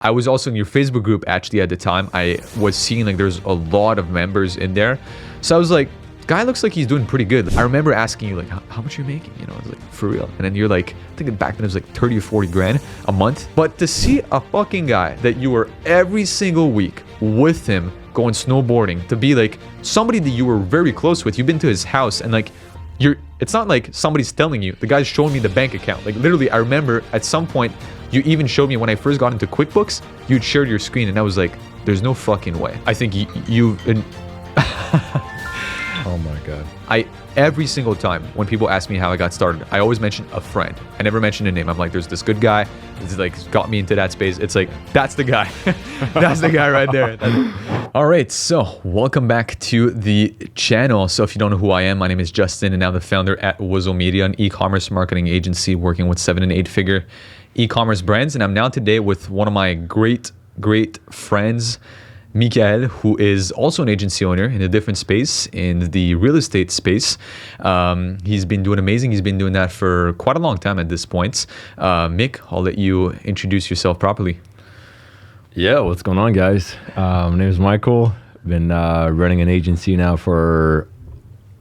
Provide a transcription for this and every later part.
I was also in your Facebook group actually at the time. I was seeing like there's a lot of members in there. So I was like, guy looks like he's doing pretty good. I remember asking you like, how much are you making? You know, I was like, for real. And then you're like, I think back then it was like 30 or 40 grand a month. But to see a fucking guy that you were every single week with him going snowboarding, to be like somebody that you were very close with, you've been to his house and like, it's not like somebody's telling you, the guy's showing me the bank account. Like literally, I remember at some point, you even showed me when I first got into QuickBooks, you'd shared your screen and I was like, there's no fucking way. I think you've been... Oh my God. Every single time when people ask me how I got started, I always mention a friend. I never mention a name. I'm like, there's this good guy. It's like got me into that space. It's like, that's the guy. That's the guy right there. All right. So welcome back to the channel. So if you don't know who I am, my name is Justin and I'm the founder at Wizo Media, an e-commerce marketing agency working with 7- and 8-figure e-commerce brands. And I'm now today with one of my great friends, Mikael, who is also an agency owner in a different space, in the real estate space. He's been doing amazing. He's been doing that for quite a long time at this point. Mick, I'll let you introduce yourself properly. Yeah, what's going on, guys? My name is Michael. Been running an agency now for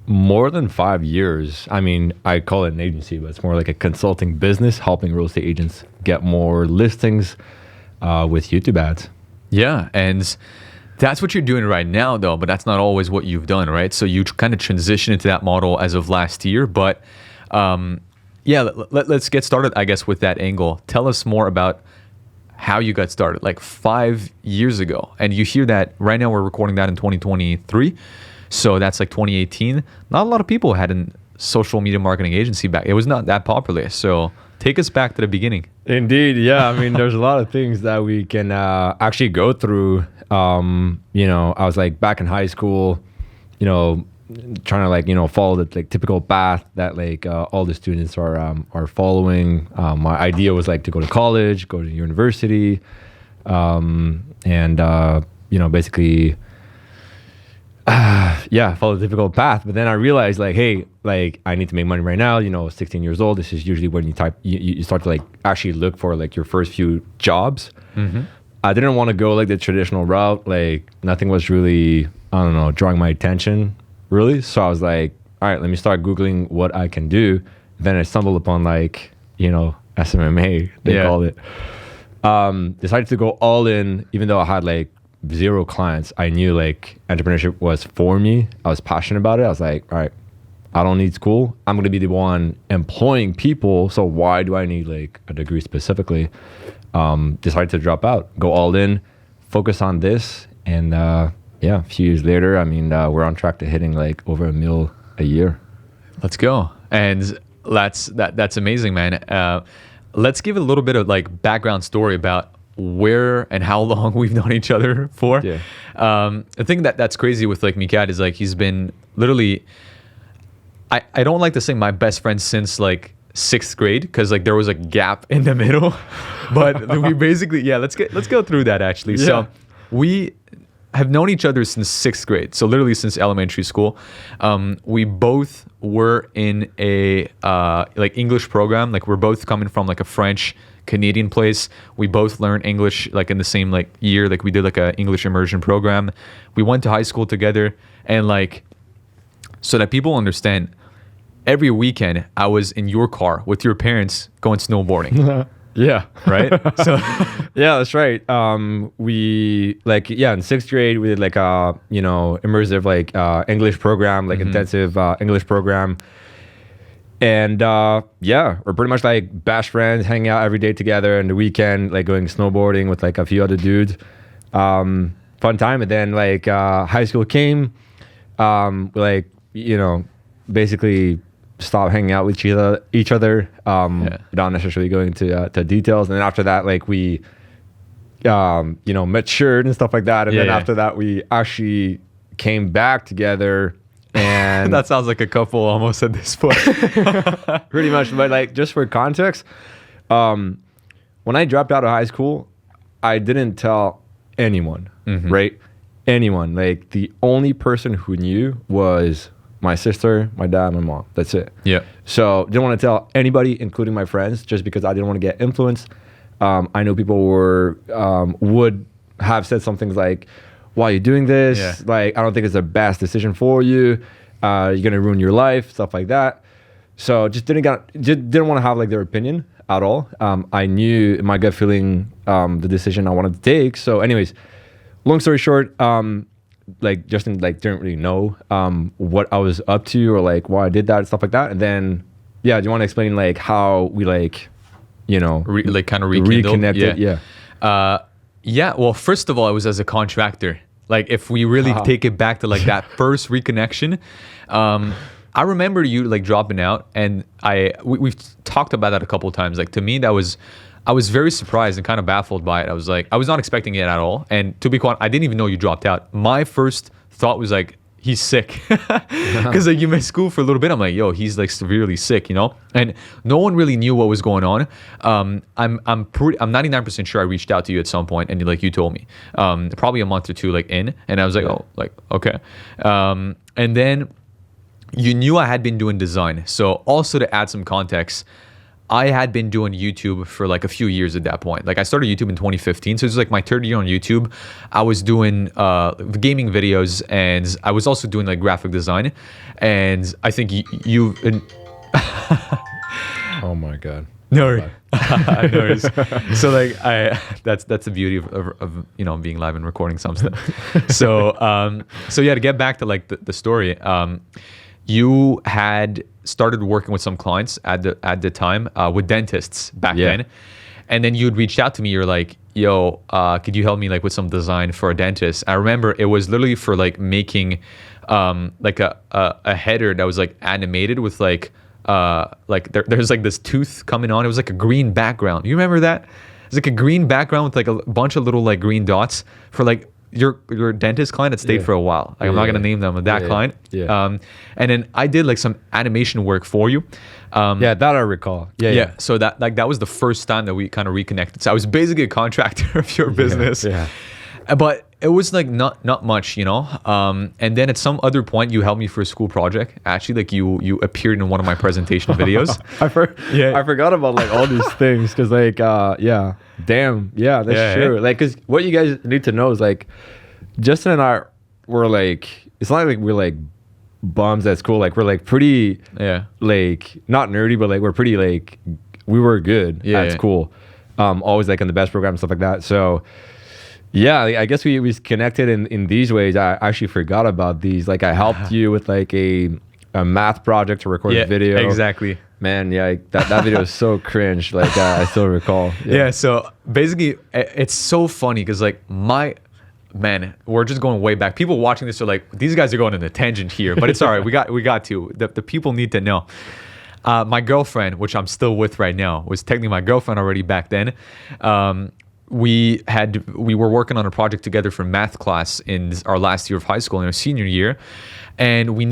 more than 5 years. I mean, I call it an agency, but it's more like a consulting business, helping real estate agents get more listings with YouTube ads. Yeah, and that's what you're doing right now, though, but that's not always what you've done, right? So you kind of transitioned into that model as of last year, but yeah, let's get started, I guess, with that angle. Tell us more about how you got started, like 5 years ago. And you hear that right now, we're recording that in 2023, so that's like 2018. Not a lot of people had a social media marketing agency back. It was not that popular, so take us back to the beginning. Indeed, yeah. I mean, there's a lot of things that we can actually go through. You know, I was like back in high school, you know, trying to like, you know, follow the like typical path that like all the students are following. My idea was like to go to college, go to university, and you know, basically, yeah, follow the typical path. But then I realized like, hey, like I need to make money right now. You know, 16 years old. This is usually when you start to like actually look for like your first few jobs. Mm-hmm. I didn't want to go like the traditional route. Like nothing was really, I don't know, drawing my attention really. So I was like, all right, let me start Googling what I can do. Then I stumbled upon like, you know, SMMA, they called it. Decided to go all in, even though I had like 0 clients. I knew like entrepreneurship was for me. I was passionate about it. I was like, all right, I don't need school. I'm going to be the one employing people. So why do I need like a degree specifically? Decided to drop out, go all in, focus on this. And yeah, a few years later, I mean, we're on track to hitting like over $1 million a year. Let's go. And that's amazing, man. Let's give a little bit of like background story about where and how long we've known each other for. Yeah. The thing that's crazy with like Mikael is like he's been literally, I don't like to say my best friend since like 6th grade because like there was a gap in the middle, but we basically, yeah, let's go through that actually. Yeah. So we have known each other since 6th grade. So literally since elementary school. We both were in a like English program. Like we're both coming from like a French Canadian place. We both learned English like in the same like year. Like we did like a English immersion program. We went to high school together, and like so that people understand, every weekend I was in your car with your parents going snowboarding. Yeah. Right. So yeah, that's right. We like, yeah, in 6th grade we did like a, you know, immersive like English program, like intensive English program. And yeah, we're pretty much like best friends, hanging out every day together, and the weekend like going snowboarding with like a few other dudes. Fun time. And then like high school came, we like, you know, basically stopped hanging out with each other, without necessarily going into details. And then after that, like we, you know, matured and stuff like that. And then after that, we actually came back together. And that sounds like a couple almost at this point. Pretty much. But like, just for context, when I dropped out of high school, I didn't tell anyone, right? Anyone. Like the only person who knew was my sister, my dad, my mom. That's it. Yeah. So didn't want to tell anybody, including my friends, just because I didn't want to get influenced. I know people would have said some things like, why are you doing this? Yeah. Like, I don't think it's the best decision for you. You're going to ruin your life, stuff like that. So just didn't want to have like their opinion at all. I knew in my gut feeling the decision I wanted to take. So anyways, long story short, like Justin like didn't really know what I was up to or like why I did that and stuff like that. And then, yeah, do you want to explain like how we like, you know, like kind of reconnected? Yeah. Yeah. Well, first of all, it was as a contractor. Like if we really take it back to like that first reconnection, I remember you like dropping out, and we've talked about that a couple of times. Like to me, I was very surprised and kind of baffled by it. I was not expecting it at all. And to be quite, I didn't even know you dropped out. My first thought was like, he's sick, because like you missed school for a little bit. I'm like, yo, he's like severely sick, you know. And no one really knew what was going on. I'm 99% sure I reached out to you at some point, and like you told me, probably a month or two like in, and I was like, oh, like okay. And then you knew I had been doing design. So also to add some context, I had been doing YouTube for like a few years at that point. Like I started YouTube in 2015. So it was like my third year on YouTube. I was doing gaming videos, and I was also doing like graphic design. And I think you oh my God. No worries. So like that's the beauty of you know being live and recording some stuff. So yeah, to get back to like the story, you had started working with some clients at the time with dentists back then, and then you'd reached out to me. You're like, yo, could you help me like with some design for a dentist? I remember it was literally for like making like a header that was like animated with like there's like this tooth coming on. It was like a green background. You remember that? It's like a green background with like a bunch of little like green dots for like your dentist client that stayed for a while. Like I'm not gonna name them, but that client. Yeah. And then I did like some animation work for you. Yeah, that I recall. Yeah. So that was the first time that we kind of reconnected. So I was basically a contractor of your business. Yeah. But it was like not much, you know. And then at some other point, you helped me for a school project. Actually, like you appeared in one of my presentation videos. I forgot about like all these things because like that's true. Like because what you guys need to know is like Justin and I were like, it's not like we're like bums at school. Like we're like pretty like not nerdy, but like we're pretty like we were good at school. Always like in the best program and stuff like that. So. Yeah, I guess we connected in these ways. I actually forgot about these. Like I helped you with like a math project to record a video. Exactly. Man, yeah, that video is so cringe. Like I still recall. Yeah, so basically it's so funny because like we're just going way back. People watching this are like, these guys are going on a tangent here, but it's all right. We got to. The people need to know. My girlfriend, which I'm still with right now, was technically my girlfriend already back then. We were working on a project together for math class in our last year of high school, in our senior year, and we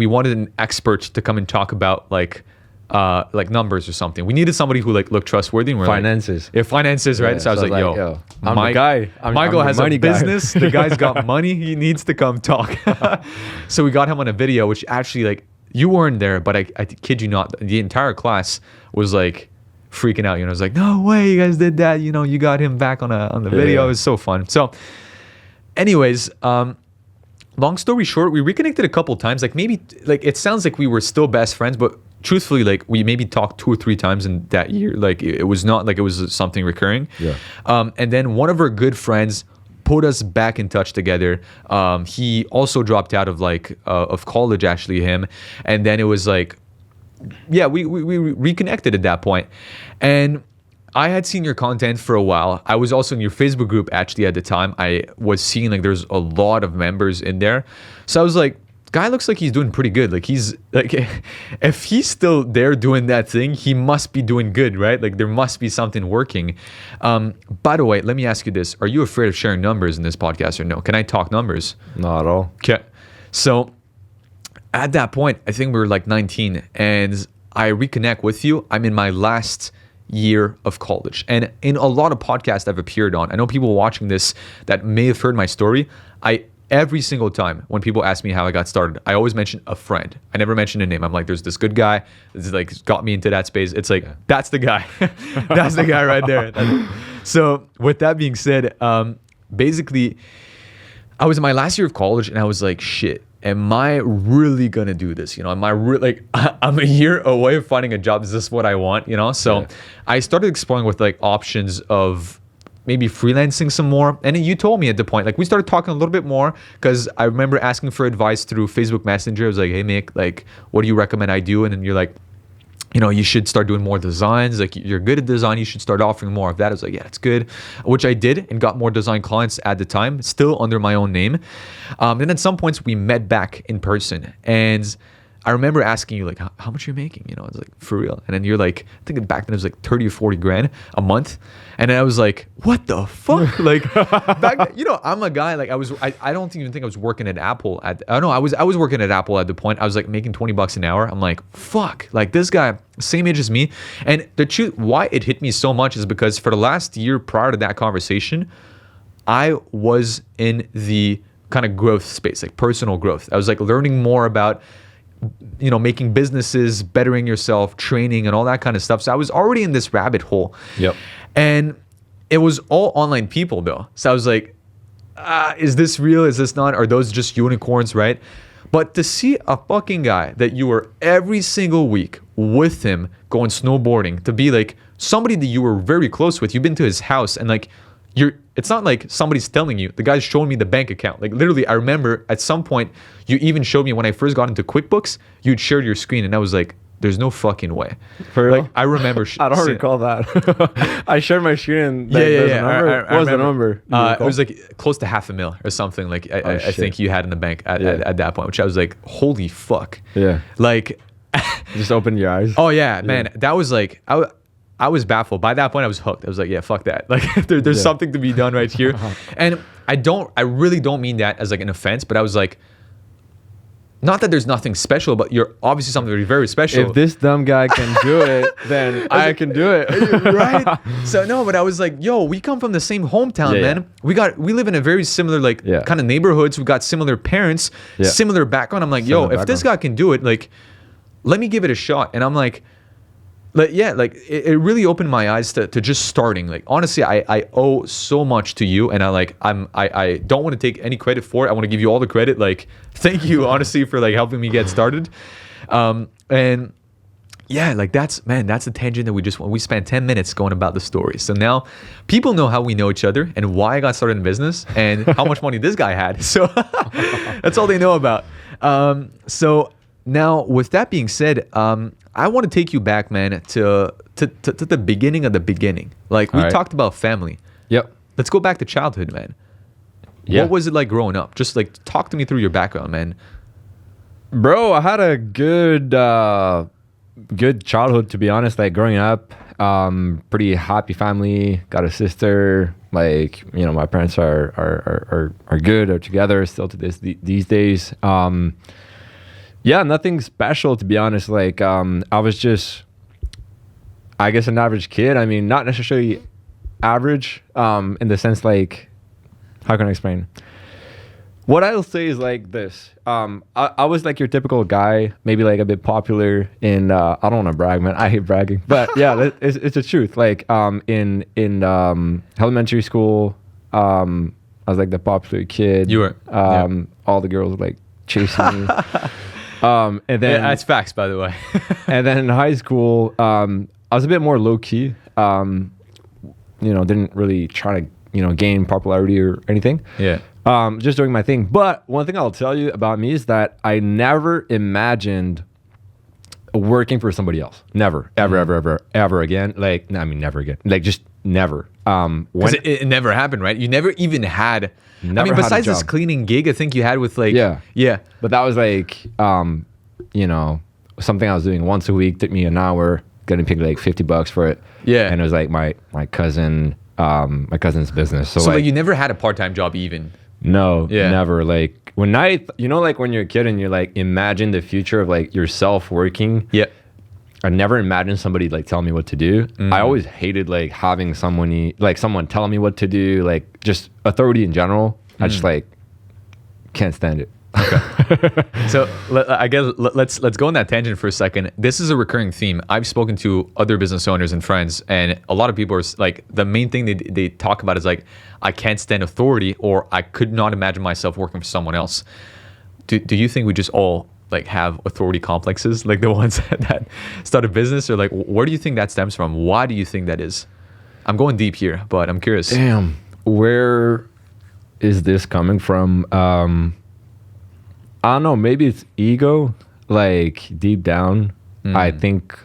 wanted an expert to come and talk about like numbers or something. We needed somebody who like looked trustworthy. And we're finances. Like, finances, right? So I was like, yo, I'm the guy. Michael has a business. The guy's got money. He needs to come talk. So we got him on a video, which actually like you weren't there, but I kid you not, the entire class was like freaking out. You know, I was like, no way, you guys did that. You know, you got him back on the video. It was so fun. So anyways, long story short, we reconnected a couple times. Like maybe like it sounds like we were still best friends, but truthfully, like we maybe talked 2 or 3 times in that year. Like it was not like it was something recurring. Yeah. And then one of our good friends put us back in touch together. He also dropped out of of college, actually, him. And then it was like, yeah, we reconnected at that point. And I had seen your content for a while. I was also in your Facebook group actually at the time. I was seeing like there's a lot of members in there. So I was like, guy looks like he's doing pretty good. Like he's like, if he's still there doing that thing, he must be doing good, right? Like there must be something working. By the way, let me ask you this. Are you afraid of sharing numbers in this podcast or no? Can I talk numbers? Not at all. Okay. So at that point, I think we were like 19 and I reconnect with you. I'm in my last year of college. And in a lot of podcasts I've appeared on, I know people watching this that may have heard my story. every single time when people ask me how I got started, I always mention a friend. I never mention a name. I'm like, there's this good guy that's like got me into that space. It's like, that's the guy. That's the guy right there. So with that being said, basically, I was in my last year of college and I was like, shit, am I really gonna do this? You know, am I like, I'm a year away from finding a job. Is this what I want? You know? So I started exploring with like options of maybe freelancing some more. And then you told me at the point, like we started talking a little bit more because I remember asking for advice through Facebook Messenger. I was like, hey, Mick, like, what do you recommend I do? And then you're like, you know, you should start doing more designs. Like you're good at design. You should start offering more of that. I was like, yeah, that's good. Which I did and got more design clients at the time, still under my own name. And at some points we met back in person and I remember asking you like, how much you're making? You know, I was like, for real. And then you're like, I think back then it was like 30 or 40 grand a month. And then I was like, what the fuck? Like back then, you know, I'm a guy, like I don't even think I was working at Apple I was working at Apple at the point. I was like making $20 an hour. I'm like, fuck, like this guy, same age as me. And the truth, why it hit me so much is because for the last year prior to that conversation, I was in the kind of growth space, like personal growth. I was like learning more about, you know, making businesses, bettering yourself, training and all that kind of stuff. So I was already in this rabbit hole. Yep. And it was all online people though. So I was like, is this real? Is this not? Are those just unicorns, right? But to see a fucking guy that you were every single week with him going snowboarding, to be like somebody that you were very close with, you've been to his house and like it's not like somebody's telling you. The guy's showing me the bank account. Like literally, I remember at some point you even showed me when I first got into QuickBooks, you'd shared your screen and I was like, there's no fucking way. For real? Like I remember. I don't recall that. I shared my screen and yeah. What was the number? It was like close to $500,000 or something. Like I think you had in the bank at that point, which I was like, holy fuck. Yeah. Like, just opened your eyes. Oh yeah, man. That was like I was baffled. By that point, I was hooked. I was like, yeah, fuck that. Like, there's something to be done right here. And I really don't mean that as like an offense, but I was like, not that there's nothing special, but you're obviously something very, very special. If this dumb guy can do it, then I can do it. Right? So no, but I was like, yo, we come from the same hometown, man. We live in a very similar like kind of neighborhoods. We got similar parents, similar background. I'm like, if this guy can do it, like, let me give it a shot. And I'm like, it really opened my eyes to just starting. Like honestly, I owe so much to you, and I don't want to take any credit for it. I want to give you all the credit. Like thank you honestly for like helping me get started. And yeah, like that's a tangent that we spent 10 minutes going about the story. So now people know how we know each other and why I got started in business and how much money this guy had. So that's all they know about. So now with that being said, I want to take you back, man, to the beginning of the beginning. Like we talked about family. Yep. Let's go back to childhood, man. Yeah. What was it like growing up? Just like talk to me through your background, man. Bro, I had a good childhood, to be honest. Like growing up, pretty happy family. Got a sister. Like, you know, my parents are good, are together still to these days. Yeah, nothing special, to be honest. Like, I was just, I guess, an average kid. I mean, not necessarily average in the sense, like, how can I explain? What I'll say is like this. I was like your typical guy, maybe like a bit popular in, I don't want to brag, man. I hate bragging. But yeah, it's the truth. Like in elementary school, I was like the popular kid. You were. All the girls were like chasing me. And then that's facts, by the way. And then in high school, I was a bit more low key. Didn't really try to gain popularity or anything. Yeah. Just doing my thing. But one thing I'll tell you about me is that I never imagined working for somebody else. Never, ever again. Like, I mean, never again. Like, just never. Because it never happened, right? You never even had. Besides this cleaning gig, I think you had with like. Yeah. But that was like, something I was doing once a week. Took me an hour. Getting paid like $50 for it. Yeah. And it was like my cousin's business. So like you never had a part-time job even. No, never. Like when like when you're a kid and you're like imagine the future of like yourself working. Yeah. I never imagined somebody like telling me what to do. I always hated like having someone telling me what to do, like just authority in general. I just like can't stand it. So I guess let's go on that tangent for a second. This is a recurring theme. I've spoken to other business owners and friends, and a lot of people are like, the main thing they talk about is like, I can't stand authority, or I could not imagine myself working for someone else. Do you think we just all like have authority complexes, like the ones that start a business, or like where do you think that stems from? Why do you think that is? I'm going deep here, but I'm curious. Damn, where is this coming from? I don't know, maybe it's ego. Like deep down, I think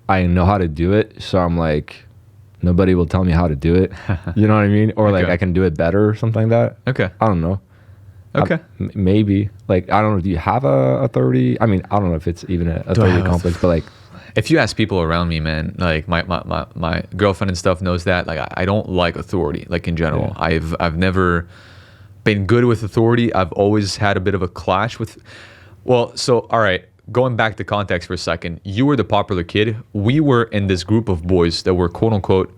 I know how to do it. So I'm like, nobody will tell me how to do it. You know what I mean? Or like I can do it better or something like that. Okay. I don't know. Okay. Maybe. Like, I don't know. Do you have a authority? I mean, I don't know if it's even a authority complex, but like, if you ask people around me, man, like my girlfriend and stuff knows that, like, I don't like authority, like in general. Yeah. I've never been good with authority. I've always had a bit of a clash with, well, so, all right, going back to context for a second, you were the popular kid. We were in this group of boys that were quote unquote,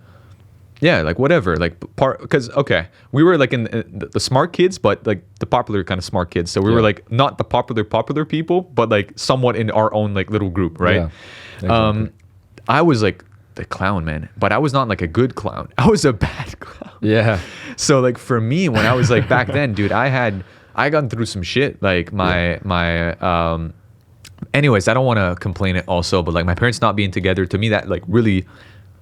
yeah, like whatever, like because, okay, we were like in the smart kids, but like the popular kind of smart kids. So we were like not the popular people, but like somewhat in our own like little group, right? Yeah, exactly. I was like the clown, man, but I was not like a good clown. I was a bad clown. Yeah. So like for me, when I was like back then, dude, I gone through some shit. Like anyways, I don't want to complain it also, but like my parents not being together, to me that like really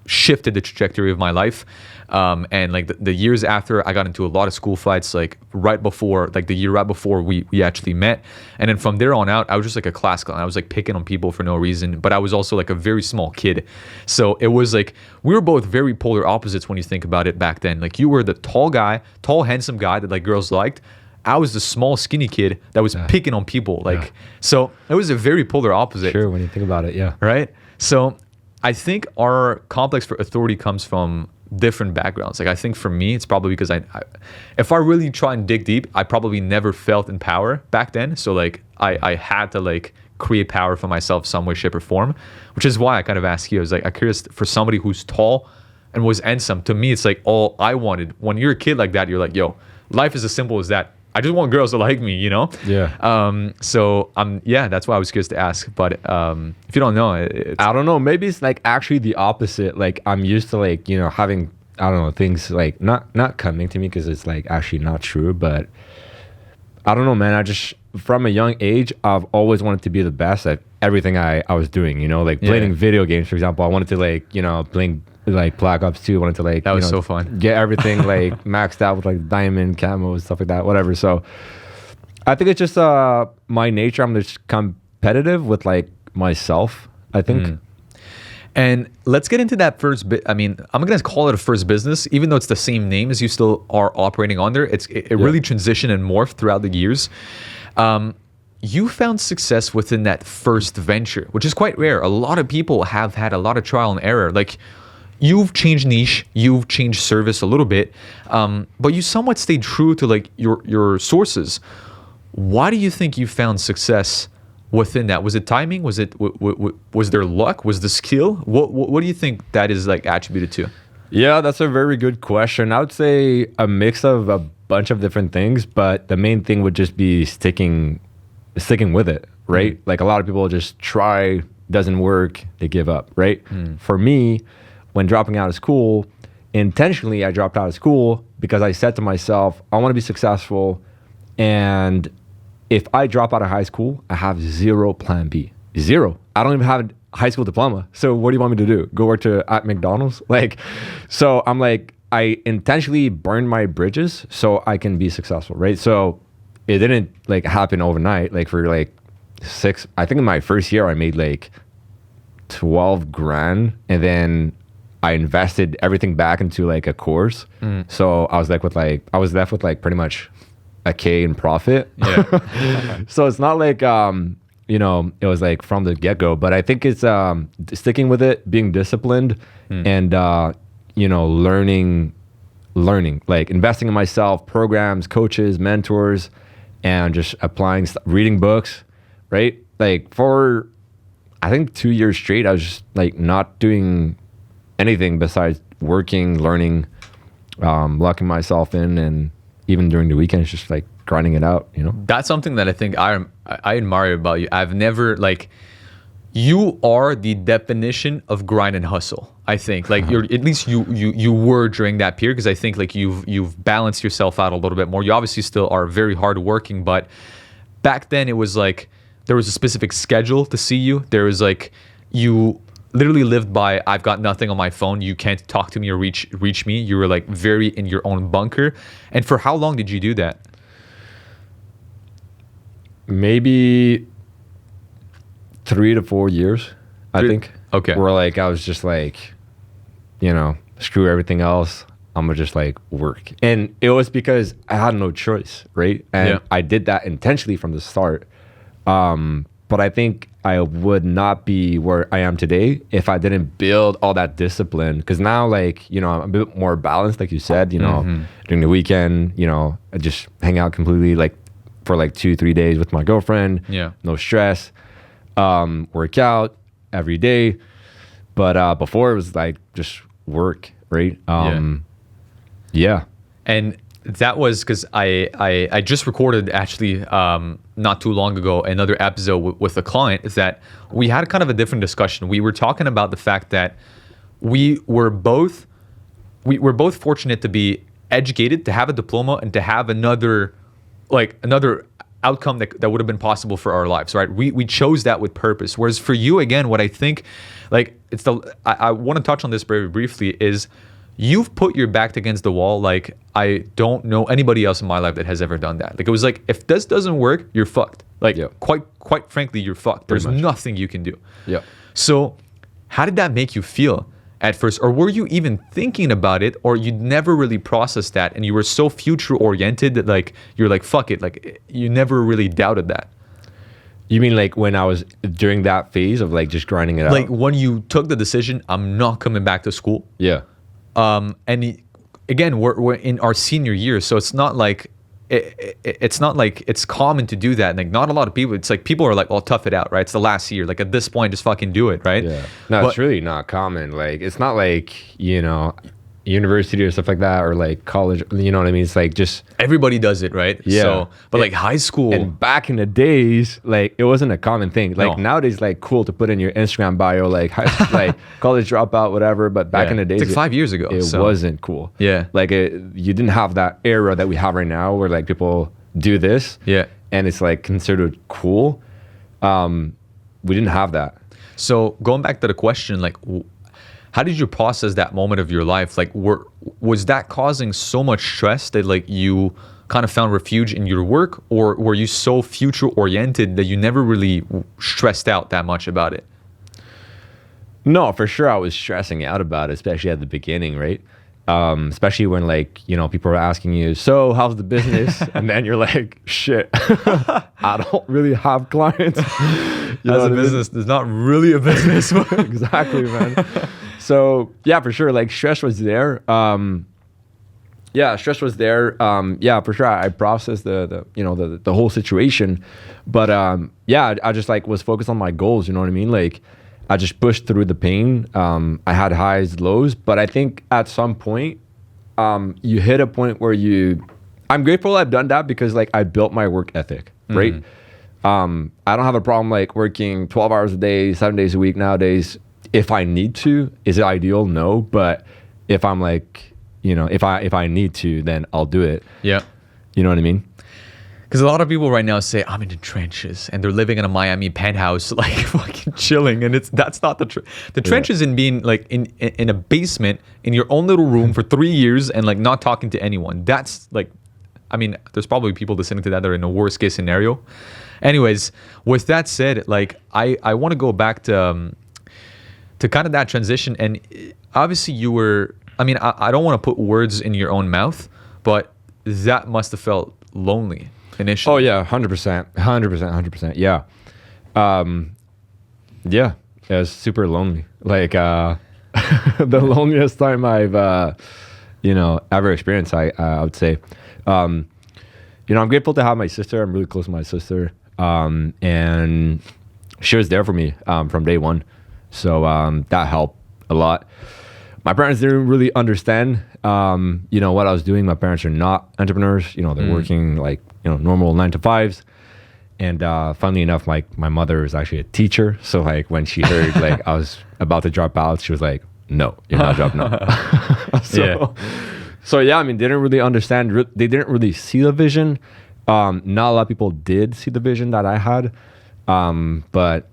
shifted the trajectory of my life. And like the years after, I got into a lot of school fights, like the year right before we actually met. And then from there on out, I was just like a class clown. I was like picking on people for no reason, but I was also like a very small kid. So it was like, we were both very polar opposites when you think about it back then. Like you were the tall, handsome guy that like girls liked. I was the small, skinny kid that was picking on people. Like, so it was a very polar opposite. Sure, when you think about it, yeah. Right? So I think our complex for authority comes from different backgrounds. Like I think for me, it's probably because if I really try and dig deep, I probably never felt in power back then. So like I had to like create power for myself some way, shape or form, which is why I kind of ask you. I was like, I'm curious for somebody who's tall and was handsome. To me, it's like all I wanted. When you're a kid like that, you're like, yo, life is as simple as that. I just want girls to like me, you know? Yeah. So that's why I was curious to ask. But if you don't know, I don't know. Maybe it's like actually the opposite. Like I'm used to like, you know, having, I don't know, things like not coming to me because it's like actually not true. But I don't know, man. I just, from a young age, I've always wanted to be the best at everything I was doing, you know, like playing video games, for example. I wanted to like, you know, playing like Black Ops 2, wanted to like, that was so fun. Get everything like maxed out with like diamond camo, stuff like that, whatever. So I think it's just my nature. I'm just competitive with like myself, I think. And let's get into that first bit. I mean, I'm going to call it a first business, even though it's the same name as you still are operating under. It really transitioned and morphed throughout the years. You found success within that first venture, which is quite rare. A lot of people have had a lot of trial and error. Like, you've changed niche, you've changed service a little bit, but you somewhat stayed true to like your sources. Why do you think you found success within that? Was it timing? Was it was there luck? Was the skill? What do you think that is like attributed to? Yeah, that's a very good question. I would say a mix of a bunch of different things, but the main thing would just be sticking with it, right? Like a lot of people just try, doesn't work, they give up, right? For me, when dropping out of school, intentionally I dropped out of school because I said to myself, I want to be successful, and if I drop out of high school, I have zero plan B. Zero. I don't even have a high school diploma. So what do you want me to do? Go work at McDonald's? Like, so I'm like, I intentionally burned my bridges so I can be successful, right? So it didn't like happen overnight. Like for like I think in my first year I made like 12 grand, and then I invested everything back into like a course. So I was left with like pretty much a K in profit. Yeah. So it's not like, you know, it was like from the get-go, but I think it's sticking with it, being disciplined, and, you know, learning, like investing in myself, programs, coaches, mentors, and just applying, reading books, right? Like for, I think 2 years straight, I was just like not doing anything besides working, learning, locking myself in, and even during the weekends, just like grinding it out, you know? That's something that I think I admire about you. I've never like, you are the definition of grind and hustle. I think like you're, at least you were during that period, because I think like you've balanced yourself out a little bit more. You obviously still are very hardworking, but back then it was like there was a specific schedule to see you. There was like, you literally lived by, I've got nothing on my phone, you can't talk to me or reach me. You were like very in your own bunker. And for how long did you do that? Maybe 3 to 4 years, I think. Okay. Where like I was just like, you know, screw everything else, I'm gonna just like work. And it was because I had no choice, right? And I did that intentionally from the start. But I think I would not be where I am today if I didn't build all that discipline. Because now, like, you know, I'm a bit more balanced, like you said, you know, during the weekend, you know, I just hang out completely like for like 2-3 days with my girlfriend. Yeah. No stress. Work out every day. But before it was like just work, right? Yeah. And that was because I just recorded actually not too long ago another episode with a client. Is that we had kind of a different discussion. We were talking about the fact that we were both fortunate to be educated, to have a diploma, and to have another outcome that would have been possible for our lives, right? We chose that with purpose. Whereas for you, again, what I think, like, I want to touch on this very briefly, is you've put your back against the wall. Like, I don't know anybody else in my life that has ever done that. Like, it was like, if this doesn't work, you're fucked. Like, quite frankly, you're fucked. There's nothing you can do. Yeah. So how did that make you feel at first? Or were you even thinking about it, or you never really processed that and you were so future oriented that like, you're like, fuck it. Like, you never really doubted that? You mean like when I was during that phase of like just grinding it out? Like when you took the decision, I'm not coming back to school. Yeah. And again, we're in our senior year, so it's not like it's not like it's common to do that. Like, not a lot of people. It's like people are like, "Well, tough it out, right? It's the last year. Like, at this point, just fucking do it, right?" Yeah. No, it's really not common. Like, it's not like, you know, university or stuff like that, or like college. You know what I mean? It's like just everybody does it, right? Yeah. So, but like high school, and back in the days, like it wasn't a common thing. Like nowadays, like cool to put in your Instagram bio, like like college dropout, whatever. But back in the days, it's like 5 years ago, it wasn't cool. Yeah, like you didn't have that era that we have right now, where like people do this. Yeah, and it's like considered cool. We didn't have that. So going back to the question, like, how did you process that moment of your life? Like, was that causing so much stress that like you kind of found refuge in your work, or were you so future oriented that you never really stressed out that much about it? No, for sure I was stressing out about it, especially at the beginning, right? Especially when like, you know, people are asking you, so how's the business? And then you're like, shit, I don't really have clients. You know, as a business, there's not really a business. Exactly, man. So yeah, for sure, like stress was there. Stress was there. Yeah, for sure. I processed the whole situation, but I just like was focused on my goals. You know what I mean? Like I just pushed through the pain. I had highs, lows, but I think at some point, you hit a point where I'm grateful I've done that, because like I built my work ethic, right? I don't have a problem like working 12 hours a day, 7 days a week nowadays. If I need to. Is it ideal? No. But if I'm like, you know, if I need to, then I'll do it. Yeah. You know what I mean? Because a lot of people right now say, I'm in the trenches, and they're living in a Miami penthouse, like fucking chilling. And that's not the trenches in being like in a basement in your own little room for 3 years and like not talking to anyone. That's like, I mean, there's probably people listening to that are in a worst case scenario. Anyways, with that said, like I want to go back to kind of that transition. And obviously you were, I mean, I don't want to put words in your own mouth, but that must have felt lonely initially. Oh yeah, 100%. Yeah. Yeah, it was super lonely. Like the loneliest time I've, ever experienced, I would say. I'm grateful to have my sister. I'm really close to my sister. And she was there for me from day one. So that helped a lot. my parents didn't really understand, what I was doing. My parents are not entrepreneurs. They're working like, normal 9 to 5s. And funnily enough, my mother is actually a teacher. So like when she heard like I was about to drop out, she was like, no, you're not dropping out. So yeah, I mean, they didn't really understand. They didn't really see the vision. Not a lot of people did see the vision that I had. But,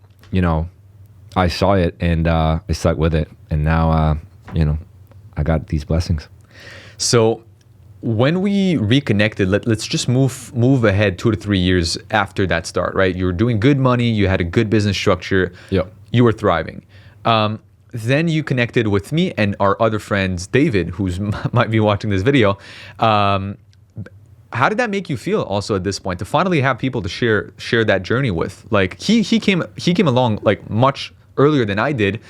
I saw it and I stuck with it. And now, I got these blessings. So when we reconnected, let's just move ahead 2 to 3 years after that start, right? You were doing good money. You had a good business structure. Yep. You were thriving. Then you connected with me and our other friends, David, who's might be watching this video. How did that make you feel also at this point to finally have people to share that journey with? Like he came along like much earlier than I did,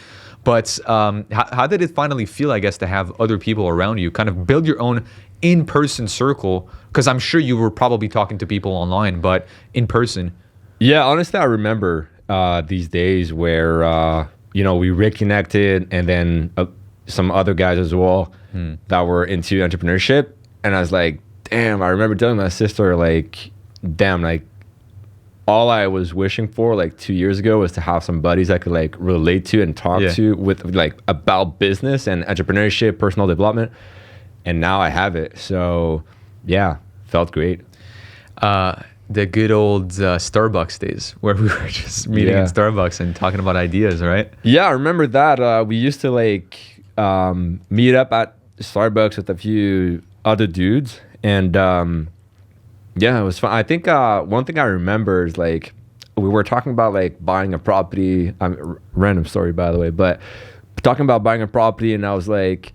but how did it finally feel, I guess, to have other people around you, kind of build your own in-person circle? Because I'm sure you were probably talking to people online, but in person. Yeah, honestly, I remember these days where we reconnected, and then some other guys as well that were into entrepreneurship, and I was like, damn, I remember telling my sister, like, damn, like, all I was wishing for like 2 years ago was to have some buddies I could like relate to and talk to with like about business and entrepreneurship, personal development. And now I have it. So yeah, felt great. The good old Starbucks days where we were just meeting in Starbucks and talking about ideas, right? Yeah, I remember that. We used to like meet up at Starbucks with a few other dudes. And yeah, it was fun. I think one thing I remember is like we were talking about like buying a property. Random story, by the way, but talking about buying a property, and I was like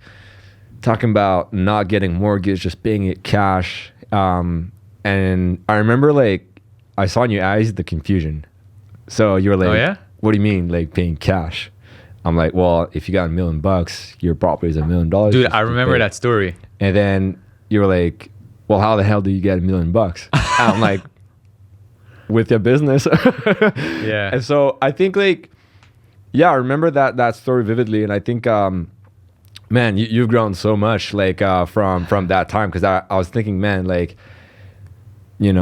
talking about not getting mortgage, just paying it cash. And I remember like I saw in your eyes the confusion. So you were like, "Oh yeah, what do you mean like paying cash?" I'm like, "Well, if you got $1 million, your property is $1 million." Dude, I remember that story. And then you were like, well, how the hell do you get $1 million? I'm like, with your business. Yeah. And so I think like, yeah, I remember that story vividly. And I think, man, you've grown so much like from that time. Cause I was thinking, man, like, when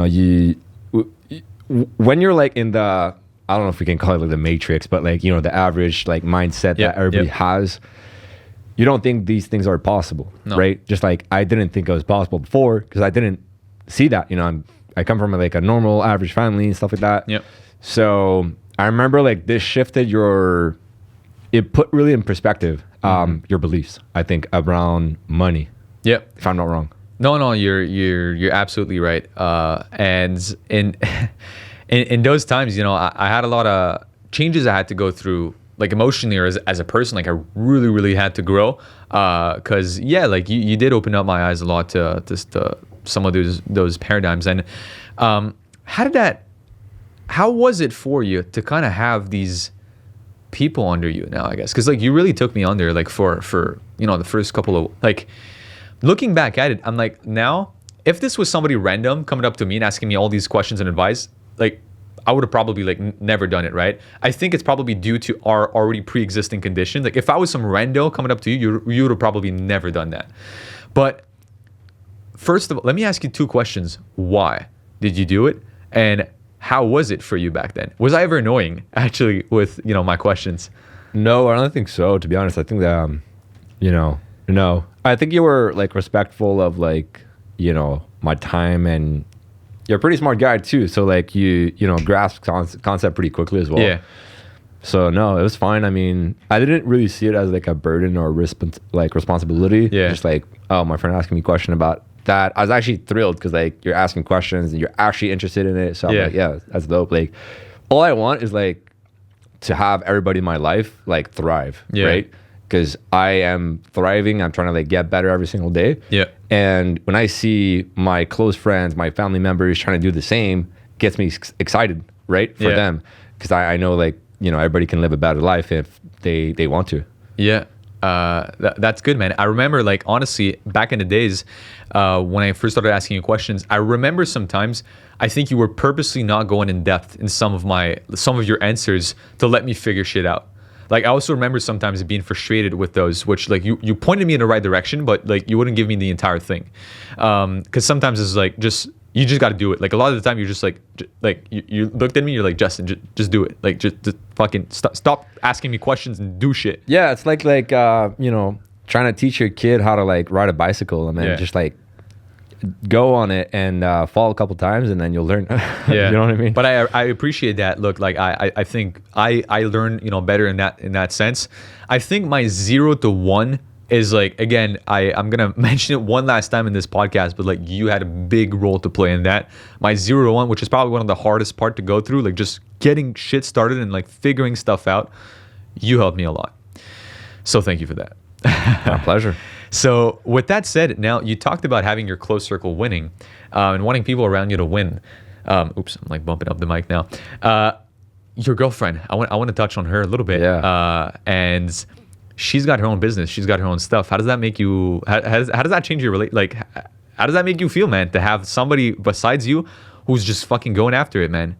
you're like in the, I don't know if we can call it like the matrix, but like, the average like mindset that everybody has, you don't think these things are possible, right? Just like I didn't think it was possible before because I didn't see that. I come from like a normal average family and stuff like that. Yep. So I remember like this shifted it put really in perspective your beliefs, I think, around money. Yep. If I'm not wrong. No, you're absolutely right. And in those times, I had a lot of changes I had to go through, like emotionally or as a person. Like I really, really had to grow. Cause like you did open up my eyes a lot to some of those paradigms. And how was it for you to kind of have these people under you now, I guess? Cause like you really took me under like for the first couple of, like, looking back at it, I'm like, now if this was somebody random coming up to me and asking me all these questions and advice, like I would have probably like never done it, right? I think it's probably due to our already pre-existing condition. Like if I was some rando coming up to you, you would have probably never done that. But first of all, let me ask you 2 questions. Why did you do it? And how was it for you back then? Was I ever annoying actually with, my questions? No, I don't think so. To be honest, I think that, no, I think you were like respectful of like, my time, and you're a pretty smart guy too. So like you grasp concept pretty quickly as well. Yeah. So no, it was fine. I mean, I didn't really see it as like a burden or responsibility. Yeah. Just like, oh, my friend asking me a question about that. I was actually thrilled because like you're asking questions and you're actually interested in it. So I'm like, yeah, that's dope. Like all I want is like to have everybody in my life like thrive. Yeah. Right. Because I am thriving. I'm trying to like get better every single day. Yeah. And when I see my close friends, my family members trying to do the same, gets me excited, right? For them. Because I know like, everybody can live a better life if they want to. Yeah. That's good, man. I remember like, honestly, back in the days, when I first started asking you questions, I remember sometimes I think you were purposely not going in depth in some of your answers to let me figure shit out. Like I also remember sometimes being frustrated with those, which like you pointed me in the right direction, but like you wouldn't give me the entire thing. Because sometimes it's like you just got to do it. Like a lot of the time you're just like you looked at me, you're like, Justin, just do it. Like just fucking stop asking me questions and do shit. Yeah, it's like you know, trying to teach your kid how to like ride a bicycle, and then just like go on it and fall a couple times, and then you'll learn. Yeah, you know what I mean? But I appreciate that. Look, like I think I learn, you know, better in that sense. I think my 0 to 1 is like, again, I'm gonna mention it one last time in this podcast, but like you had a big role to play in that. My 0 to 1, which is probably one of the hardest part to go through, like just getting shit started and like figuring stuff out. You helped me a lot, so thank you for that. My pleasure. So with that said, now you talked about having your close circle winning and wanting people around you to win. Oops, I'm like bumping up the mic now. Your girlfriend, I want to touch on her a little bit. Yeah. And she's got her own business. She's got her own stuff. How does that make you? How does that change your like? How does that make you feel, man? To have somebody besides you who's just fucking going after it, man.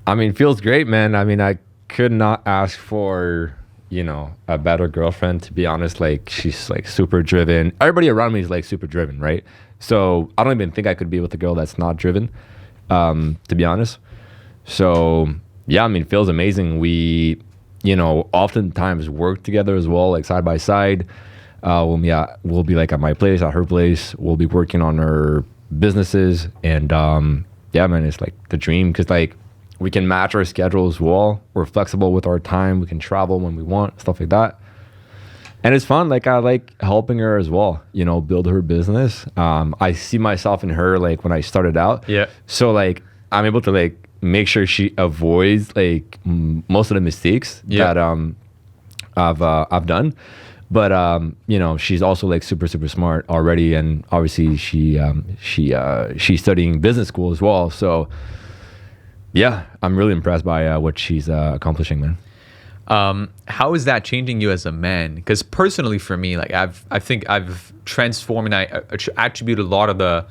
I mean, feels great, man. I mean, I could not ask for, you know, a better girlfriend, to be honest. Like, she's like super driven. Everybody around me is like super driven, right? So I don't even think I could be with a girl that's not driven, to be honest. So yeah, I mean, feels amazing. We, you know, oftentimes work together as well, like side by side. We'll be like at my place, at her place. We'll be working on our businesses, and yeah, man, it's like the dream, because like we can match our schedules well. We're flexible with our time. We can travel when we want, stuff like that. And it's fun. Like, I like helping her as well, you know, build her business. I see myself in her, like when I started out. Yeah. So like I'm able to like make sure she avoids like most of the mistakes that I've done. But you know, she's also like super smart already, and obviously she's studying business school as well. So yeah, I'm really impressed by what she's accomplishing, man. How is that changing you as a man? Because personally for me, like I think I've transformed, and I attribute a lot of the,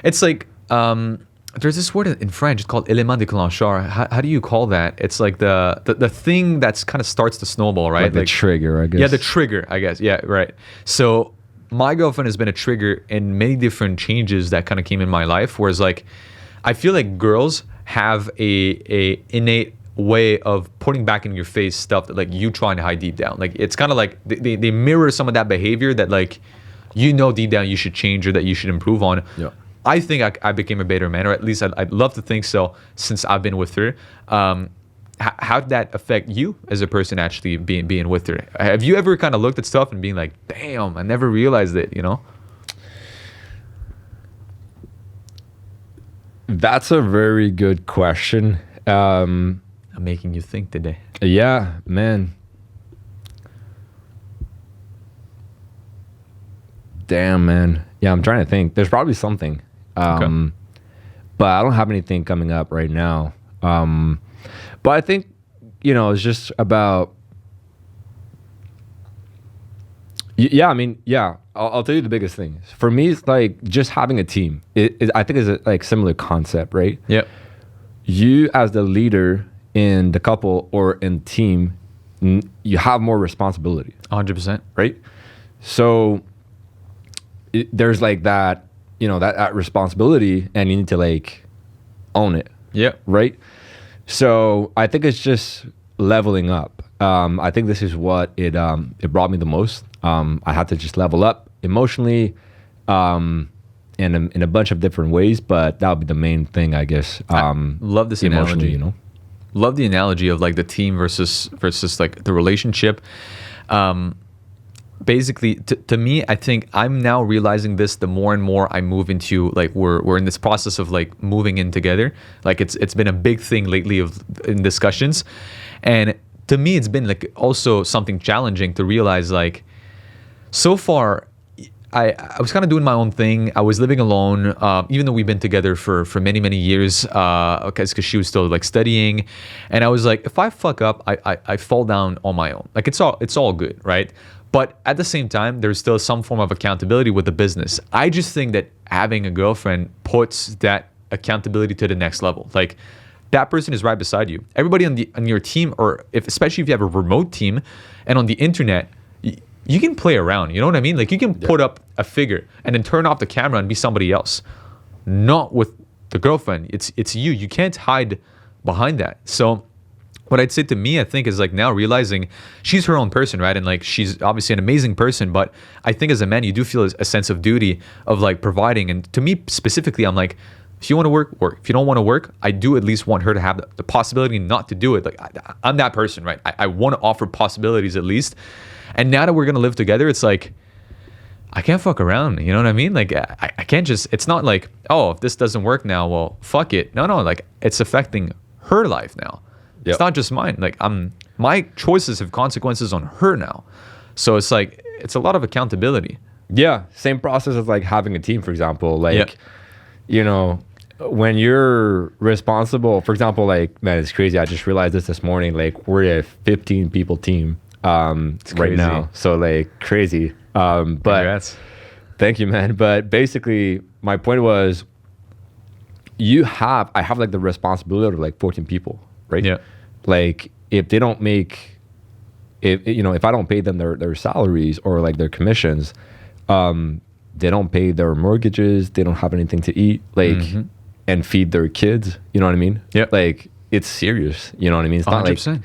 it's like, there's this word in French, it's called élément déclencheur. How do you call that? It's like the thing that's kind of starts the snowball, right? Like the trigger, I guess. Yeah, the trigger, I guess. Yeah, right. So my girlfriend has been a trigger in many different changes that kind of came in my life. Whereas like, I feel like girls have a innate way of putting back in your face stuff that like you trying to hide deep down. Like it's kind of like they mirror some of that behavior that like, you know, deep down you should change or that you should improve on. Yeah. I think I became a better man, or at least I'd love to think so since I've been with her. How did that affect you as a person actually being with her? Have you ever kind of looked at stuff and being like, damn, I never realized it, you know? That's a very good question. I'm making you think today. Yeah, man. Damn, man. Yeah, I'm trying to think. There's probably something. Okay. But I don't have anything coming up right now. But I think, you know, it's just about, yeah, I mean, yeah, I'll tell you the biggest thing. For me, it's like just having a team. I think it's a like similar concept, right? Yeah. You as the leader in the couple or in team, you have more responsibility. 100%. Right? So there's like that, you know, that responsibility, and you need to like own it. Yeah. Right? So I think it's just leveling up. I think this is what it brought me the most. I had to just level up emotionally, in a bunch of different ways, but that would be the main thing, I guess. Love this emotionally, analogy. you know. Love the analogy of like the team versus like the relationship. Basically, to me, I think I'm now realizing this the more and more I move into like we're in this process of like moving in together. Like it's been a big thing lately in discussions, and to me it's been like also something challenging to realize like so far I was kind of doing my own thing. I was living alone, even though we've been together for many years, because she was still like studying, and I was like, if I fuck up, I fall down on my own. Like it's all good, right? But at the same time, there's still some form of accountability with the business. I just think that having a girlfriend puts that accountability to the next level. Like that person is right beside you. Everybody on your team, or especially if you have a remote team and on the internet, you can play around. You know what I mean? Like, you can put up a figure and then turn off the camera and be somebody else. Not with the girlfriend. It's you. You can't hide behind that. So what I'd say to me, I think, is like now realizing she's her own person, right? And like, she's obviously an amazing person, but I think as a man, you do feel a sense of duty of like providing. And to me specifically, I'm like, if you want to work, work. If you don't want to work, I do at least want her to have the possibility not to do it. Like, I'm that person, right? I want to offer possibilities at least. And now that we're going to live together, it's like, I can't fuck around. You know what I mean? Like, I can't just, it's not like, oh, if this doesn't work now, well, fuck it. No, like, it's affecting her life now. Yep. It's not just mine. Like, my choices have consequences on her now. So it's like, it's a lot of accountability. Yeah. Same process as like having a team, for example. Like, you know, when you're responsible, for example, like, man, it's crazy. I just realized this morning. Like, we're a 15 people team right now. So like, crazy. But Congrats. Thank you, man. But basically, my point was, I have like the responsibility of like 14 people, right? Yeah. Like, if they don't make, if I don't pay them their salaries or like their commissions, they don't pay their mortgages, they don't have anything to eat, like, and feed their kids. You know what I mean? Yeah. Like, it's serious. You know what I mean? It's 100%. not like,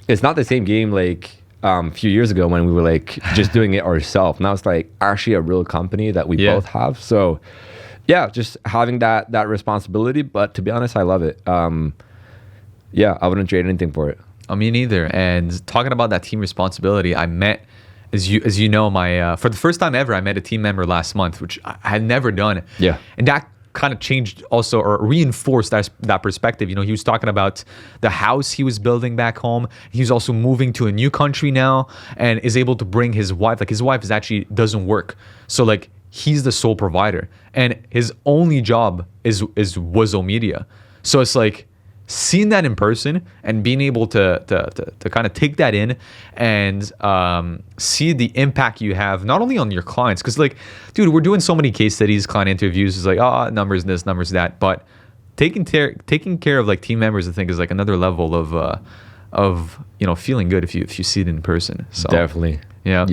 it's not the same game like a few years ago when we were like just doing it ourselves. Now it's like actually a real company that we both have. So yeah, just having that responsibility. But to be honest, I love it. Yeah, I wouldn't trade anything for it. Me neither. And talking about that team responsibility, I met, as you know, my for the first time ever, I met a team member last month, which I had never done. Yeah. And that kind of changed also, or reinforced that perspective. You know, he was talking about the house he was building back home. He's also moving to a new country now and is able to bring his wife. Like, his wife actually doesn't work. So like, he's the sole provider and his only job is Wizo Media. So it's like, seeing that in person and being able to kind of take that in and see the impact you have not only on your clients, because like, dude, we're doing so many case studies, client interviews, is like, numbers this, numbers that, but taking care of like team members, I think, is like another level of feeling good if you see it in person. So definitely. Yeah.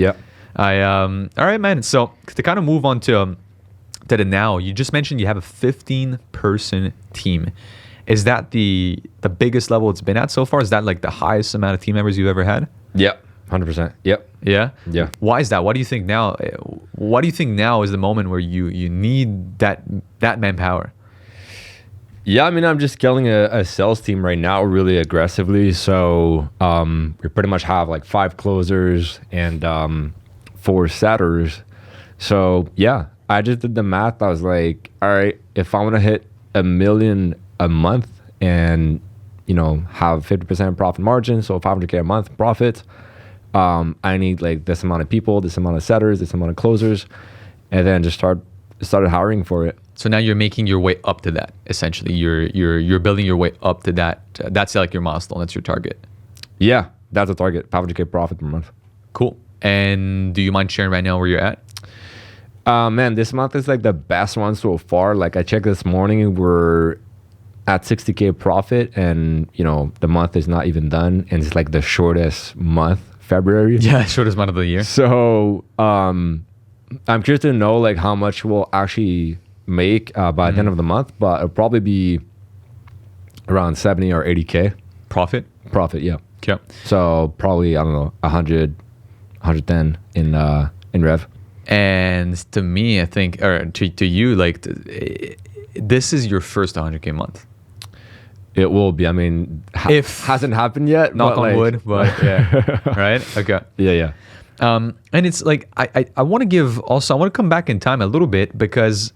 All right, man. So to kind of move on to the now, you just mentioned you have a 15-person team. Is that the biggest level it's been at so far? Is that like the highest amount of team members you've ever had? Yep, 100%. Yep. Yeah? Yeah. Why is that? What do you think now? What do you think now is the moment where you need that manpower? Yeah, I mean, I'm just scaling a sales team right now really aggressively. So we pretty much have like 5 closers and 4 setters. So yeah, I just did the math. I was like, all right, if I want to hit $1 million a month and have 50% profit margin, so $500K a month profit, I need like this amount of people, this amount of setters, this amount of closers, and then just started hiring for it. So now you're making your way up to that. Essentially, you're building your way up to that. That's like your milestone. That's your target. Yeah, that's a target. $500K profit per month. Cool. And do you mind sharing right now where you're at? Man, this month is like the best one so far. Like, I checked this morning, we're at $60K profit, and the month is not even done, and it's like the shortest month, February. Yeah, shortest month of the year. So I'm curious to know like how much we'll actually make by the end of the month, but it'll probably be around 70 or 80K profit. Yeah. Okay. So probably, I don't know, 100, 110 in rev. And to me, I think, or to you, like, this is your first 100K month. It will be. I mean, if hasn't happened yet. Knock on wood, but yeah. Right? Okay. Yeah. And it's like, I want to give also, I want to come back in time a little bit, because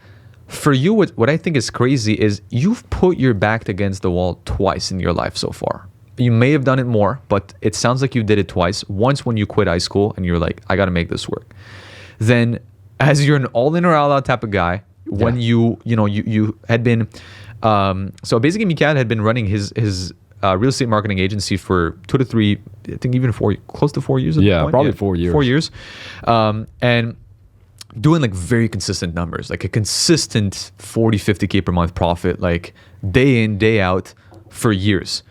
for you, what I think is crazy is you've put your back against the wall twice in your life so far. You may have done it more, but it sounds like you did it twice. Once when you quit high school and you're like, I got to make this work. Then as you're an all in or all out type of guy, when you had been, so basically Mikael had been running his real estate marketing agency for 2 to 3, I think even 4, close to 4 years at the point. Probably 4 years. 4 years. And doing like very consistent numbers, like a consistent 40, 50K per month profit, like day in, day out, for years.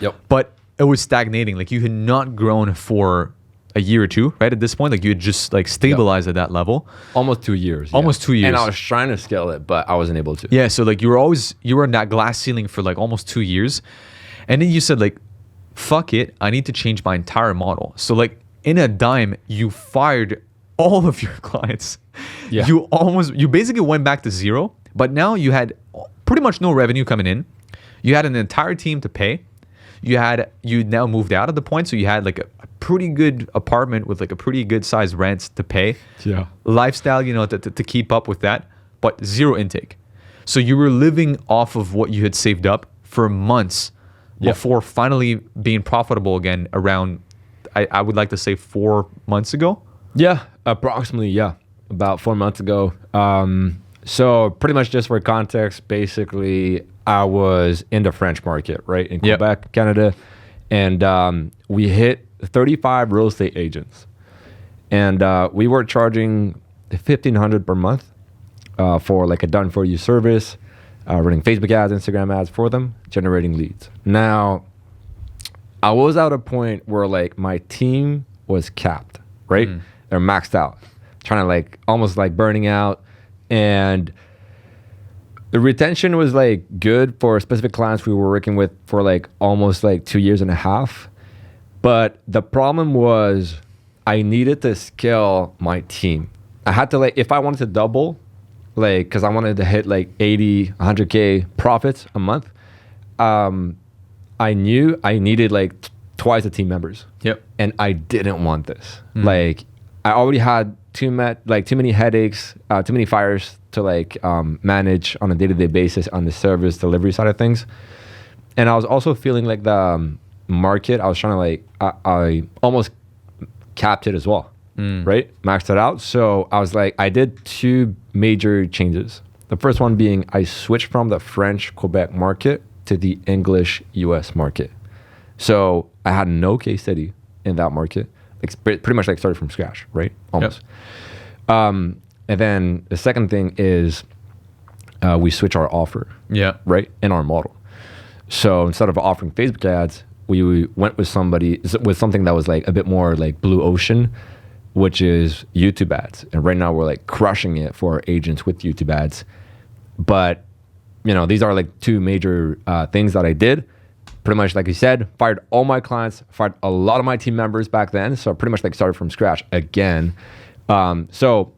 Yep. But it was stagnating. Like you had not grown for a year or two, right? At this point, like you had just like stabilized at that level. Almost 2 years. Almost 2 years. And I was trying to scale it, but I wasn't able to. Yeah. So like you were in that glass ceiling for like almost 2 years. And then you said like, fuck it, I need to change my entire model. So like in a dime, you fired all of your clients. Yeah. You basically went back to zero, but now you had pretty much no revenue coming in. You had an entire team to pay. You now moved out at the point, so you had like a pretty good apartment with like a pretty good sized rent to pay. Yeah. Lifestyle, to keep up with that, but zero intake. So you were living off of what you had saved up for months before finally being profitable again around, I would like to say 4 months ago. Yeah, approximately, yeah. About 4 months ago. So pretty much just for context, basically I was in the French market, right? In Quebec, Canada. And we hit 35 real estate agents. And we were charging $1,500 per month for like a done for you service, running Facebook ads, Instagram ads for them, generating leads. Now, I was at a point where like my team was capped, right? They're maxed out, trying to like almost like burning out. And the retention was like good for specific clients we were working with for like almost like 2.5 years. But the problem was I needed to scale my team. I had to like, if I wanted to double, like, cause I wanted to hit like 80, 100K profits a month. I knew I needed like twice the team members. Yep. And I didn't want this. Like I already had too many headaches, too many fires to like manage on a day-to-day basis on the service delivery side of things. And I was also feeling like the market, I was trying to like, I almost capped it as well, right? Maxed it out. So I was like, I did 2 major changes. The first one being I switched from the French Quebec market to the English US market. So I had no case study in that market. Pretty much like started from scratch, right? Almost. Yep. And then the second thing is we switch our offer, right? In our model. So instead of offering Facebook ads, we went with something that was like a bit more like blue ocean, which is YouTube ads. And right now we're like crushing it for our agents with YouTube ads. But these are like 2 major things that I did. Pretty much, like you said, fired all my clients, fired a lot of my team members back then. So pretty much like started from scratch again. So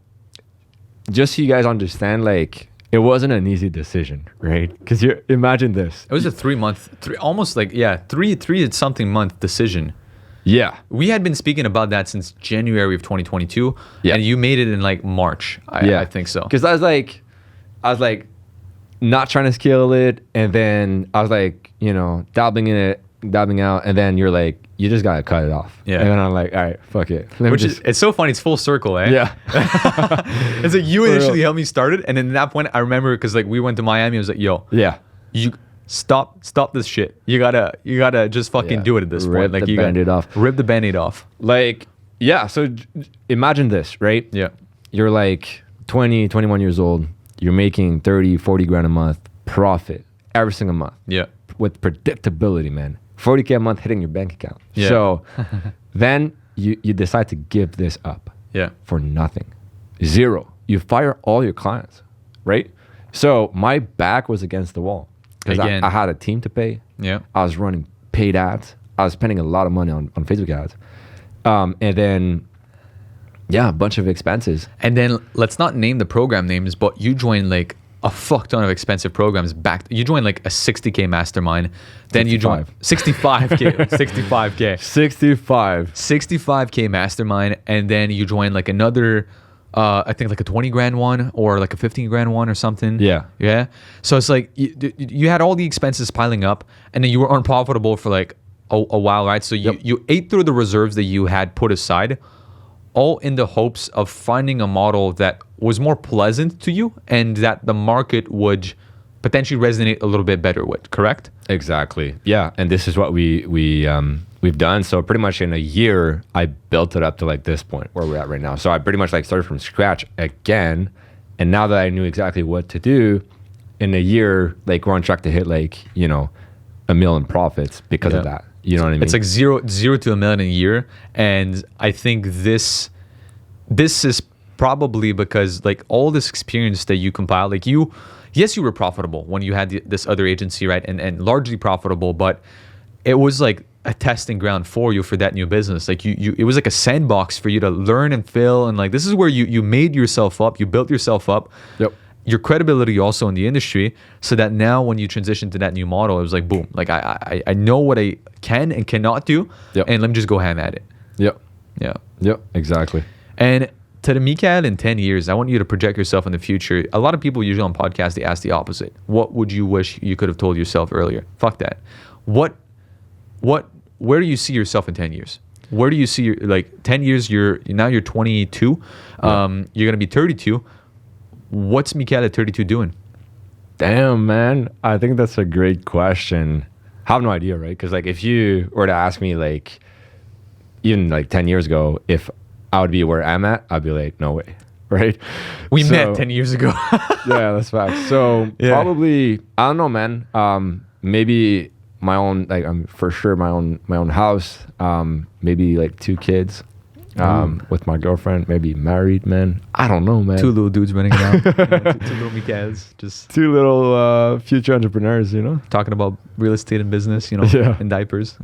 just so you guys understand, like it wasn't an easy decision, right? Because you imagine this. It was a 3 month, three something month decision. Yeah. We had been speaking about that since January of 2022. Yeah. And you made it in like March. I think so. Because I was like not trying to scale it. And then I was like, dabbling in it, dabbling out. And then you're like, you just got to cut it off. Yeah. And then I'm like, all right, fuck it. It's so funny. It's full circle, eh? Yeah. It's like you initially helped me start it. And then at that point, I remember because like we went to Miami. I was like, yo. Yeah. You stop this shit. You gotta just fucking do it at this point. Like you gotta rip the Band-Aid off. Like, yeah. So imagine this, right? Yeah. You're like 20, 21 years old. You're making 30, 40 grand a month profit every single month. Yeah. With predictability, man. 40K a month hitting your bank account. Yeah. So then you decide to give this up. Yeah. For nothing. Zero. You fire all your clients, right? So my back was against the wall. Because I had a team to pay. Yeah. I was running paid ads. I was spending a lot of money on Facebook ads. And then, a bunch of expenses. And then let's not name the program names, but you joined like a fuck ton of expensive programs you joined like a 60K mastermind. Then 65. You joined 65K. 65K mastermind. And then you joined like another, I think like a 20 grand one or like a 15 grand one or something. Yeah. Yeah. So it's like you had all the expenses piling up and then you were unprofitable for like a while, right? So you ate through the reserves that you had put aside, all in the hopes of finding a model that was more pleasant to you and that the market would potentially resonate a little bit better with, correct? Exactly. Yeah. And this is what we've done. So pretty much in a year, I built it up to like this point where we're at right now. So I pretty much like started from scratch again. And now that I knew exactly what to do, in a year, like we're on track to hit like, $1 million profits because of that. You know what I mean? It's like zero to $1 million a year. And I think this is probably because like all this experience that you compile, like you were profitable when you had this other agency, right? And largely profitable, but it was like a testing ground for you for that new business. Like it was like a sandbox for you to learn and fail. And like, this is where you made yourself up, you built yourself up. Yep. Your credibility also in the industry, so that now when you transition to that new model, it was like, boom, like I know what I can and cannot do, and let me just go ham at it. Yep. Yeah. Yep. Exactly. And to the Mikael in 10 years, I want you to project yourself in the future. A lot of people usually on podcasts, they ask the opposite. What would you wish you could have told yourself earlier? Fuck that. Where do you see yourself in 10 years? Where do you see 10 years, you're 22, you're going to be 32. What's Mikael at 32 doing? Damn, man. I think that's a great question. I have no idea, right? Because like if you were to ask me like even like 10 years ago if I would be where I'm at, I'd be like, no way, right? We met 10 years ago. Yeah, that's fact. So probably, I don't know, man. Maybe my own, like for sure my own house. Maybe like 2 kids. With my girlfriend, maybe married, man. I don't know, man. 2 little dudes running around. 2 little Mikaels. Just 2 little future entrepreneurs, talking about real estate and business, and diapers.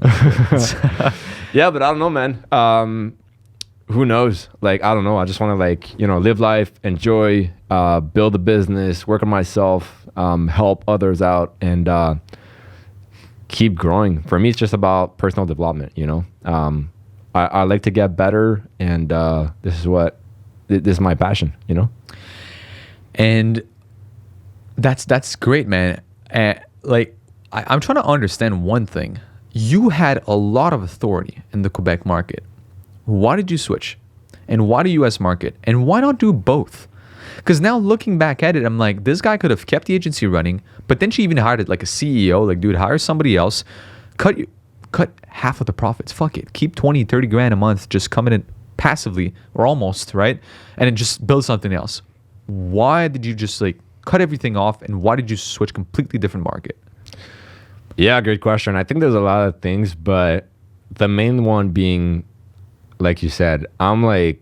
Yeah, but I don't know, man. Who knows? Like, I don't know. I just want to like, live life, enjoy, build a business, work on myself, help others out, and keep growing. For me, it's just about personal development, I like to get better, and this is my passion, And that's great, man. I'm trying to understand one thing. You had a lot of authority in the Quebec market. Why did you switch? And why the US market? And why not do both? Because now looking back at it, I'm like, this guy could have kept the agency running, but then she even hired it like a CEO. Like, dude, hire somebody else. Cut half of the profits. Fuck it. Keep 20, 30 grand a month just coming in passively or almost, right? And then just build something else. Why did you just like cut everything off, and why did you switch completely different market? Yeah, great question. I think there's a lot of things, but the main one being, like you said, I'm like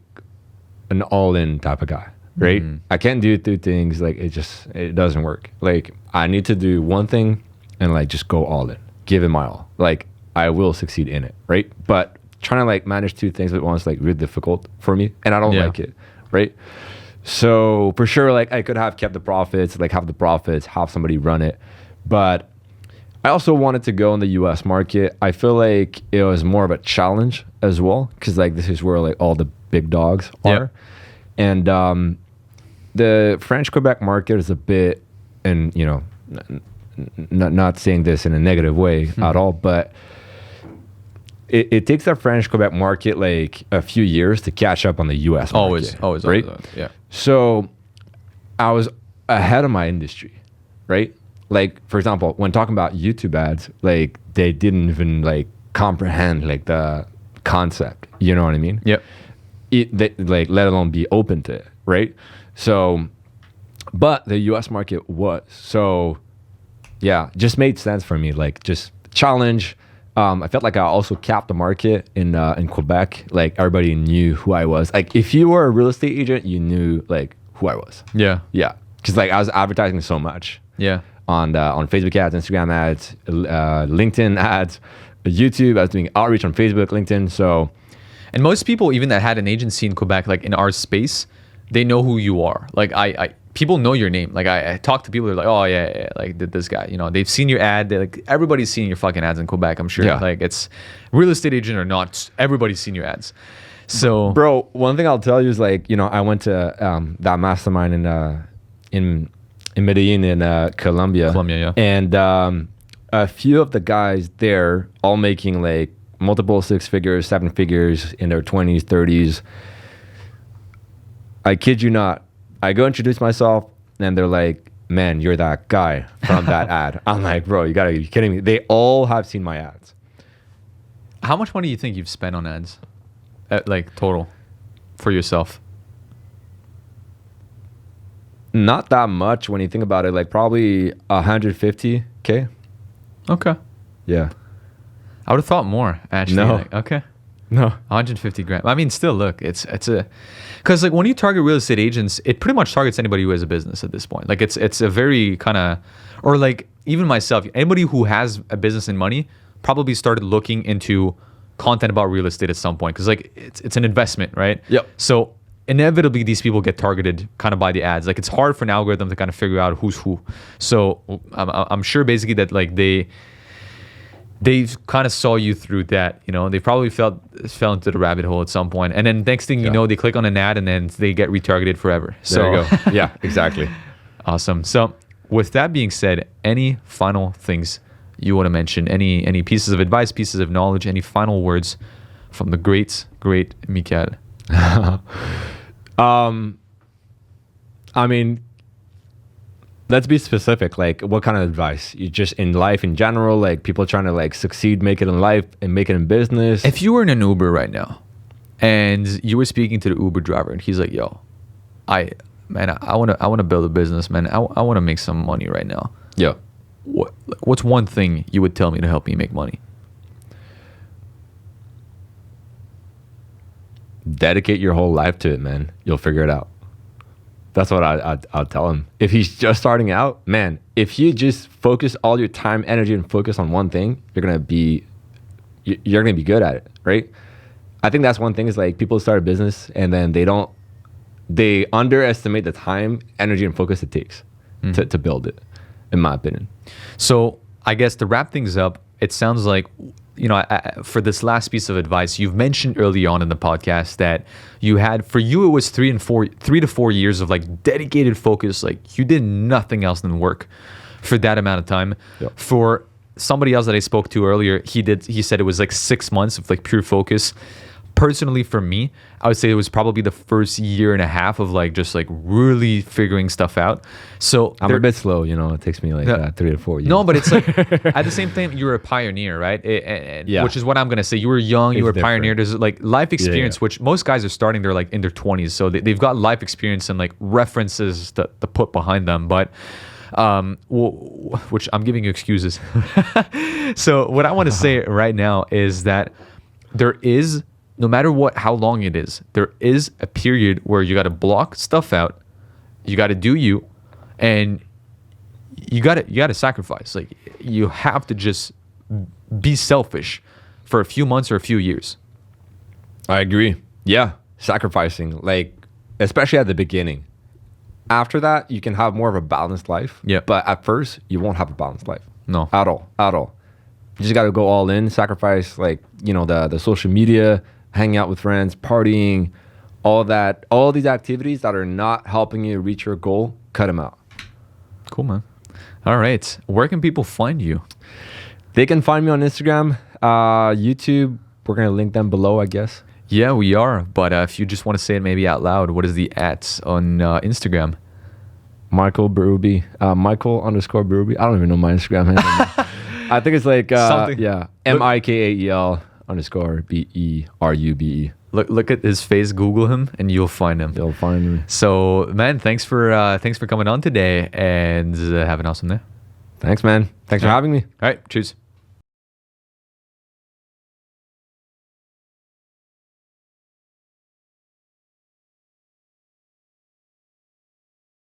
an all-in type of guy, right? Mm-hmm. I can't do 2 things. Like it doesn't work. Like I need to do one thing and like just go all in, give it my all. Like I will succeed in it, right? But trying to like manage 2 things at once, like really difficult for me, and I don't like it, right? So for sure, like I could have kept the profits, like have somebody run it, but I also wanted to go in the US market. I feel like it was more of a challenge as well, because like this is where like all the big dogs are, and the French Quebec market is a bit, and not saying this in a negative way at all, but it takes the French Quebec market like a few years to catch up on the US market. Always, right? Yeah. So I was ahead of my industry, right? Like, for example, when talking about YouTube ads, like they didn't even like comprehend like the concept. You know what I mean? Yep. Like, let alone be open to it, right? So, but the US market was. So, yeah, just made sense for me. Like, just challenge. I felt like I also capped the market in Quebec. Like, everybody knew who I was. Like, if you were a real estate agent, you knew like who I was. Yeah. Yeah. Because like I was advertising so much. Yeah. On Facebook ads, Instagram ads, LinkedIn ads, YouTube. I was doing outreach on Facebook, LinkedIn. So, and most people, even that had an agency in Quebec, like in our space, they know who you are. Like people know your name. Like I talk to people, they're like, oh yeah, like this guy. They've seen your ad. They like everybody's seen your fucking ads in Quebec. I'm sure. Yeah. Like it's real estate agent or not, everybody's seen your ads. So, bro, one thing I'll tell you is like I went to that mastermind in Medellin in Colombia. Yeah. And a few of the guys there all making like multiple 6 figures, 7 figures in their 20s, 30s. I kid you not. I go introduce myself and they're like, man, you're that guy from that ad. I'm like, bro, you gotta be kidding me. They all have seen my ads. How much money do you think you've spent on ads? Like total for yourself? Not that much when you think about it, like probably $150K. Okay. Yeah. I would have thought more, actually. No. Like, okay. No. 150 grand. I mean, still, look, it's a, because like when you target real estate agents, it pretty much targets anybody who has a business at this point. Like it's a very kind of, or like even myself, anybody who has a business and money probably started looking into content about real estate at some point, because like it's an investment, right? Yep. So inevitably these people get targeted kind of by the ads. Like it's hard for an algorithm to kind of figure out who's who. So I'm sure basically that like they kind of saw you through that, you know. They probably fell into the rabbit hole at some point, and then next thing you know, they click on an ad and then they get retargeted forever. So There you go. Yeah, exactly. Awesome. So with that being said, any final things you want to mention? Any pieces of advice, pieces of knowledge, any final words from the great Mikael? I mean, let's be specific. Like, what kind of advice? You just in life in general, like people trying to like succeed, make it in life and make it in business. If you were in an Uber right now and you were speaking to the Uber driver and he's like, yo, I want to build a business, man. I want to make some money right now. Yeah. What's one thing you would tell me to help me make money? Dedicate your whole life to it, man. You'll figure it out. That's what I'll tell him. If he's just starting out, man, if you just focus all your time, energy, and focus on one thing, you're gonna be good at it, right? I think that's one thing is like people start a business and then they underestimate the time, energy, and focus it takes to build it, in my opinion. So I guess to wrap things up, it sounds like, you know, for this last piece of advice, you've mentioned early on in the podcast that you had, for you, it was 3 to 4 years of like dedicated focus. Like you did nothing else than work for that amount of time. Yep. For somebody else that I spoke to earlier, he said it was like 6 months of like pure focus. Personally, for me, I would say it was probably the first year and a half of like just like really figuring stuff out. So I'm a bit slow, you know. It takes me like 3 to 4 years. No, but it's like at the same time, you were a pioneer, right? Yeah. Which is what I'm gonna say. You were young, you were a pioneer. There's like life experience, which most guys are starting. They're like in their 20s, so they've got life experience and like references to put behind them. But which I'm giving you excuses. So what I want to say right now is that there is, no matter how long it is, there is a period where you got to block stuff out. You got to do you, and you got to sacrifice. Like you have to just be selfish for a few months or a few years. I agree. Yeah, sacrificing, like especially at the beginning. After that, you can have more of a balanced life. Yeah. But at first, you won't have a balanced life. No. At all. You just got to go all in, sacrifice, like, you know, the social media, hanging out with friends, partying, all that, all these activities that are not helping you reach your goal, cut them out. Cool, man. All right. Where can people find you? They can find me on Instagram, YouTube. We're going to link them below, I guess. Yeah, we are. But if you just want to say it maybe out loud, what is the @ on Instagram? Michael Berube, Michael_Berube. I don't even know my Instagram handle. I think it's like, yeah, MIKAEL_BERUBE. Look at his face, Google him, and you'll find him. You'll find me. So, man, thanks for coming on today, and have an awesome day. Thanks, man. Thanks for having me. All right, cheers.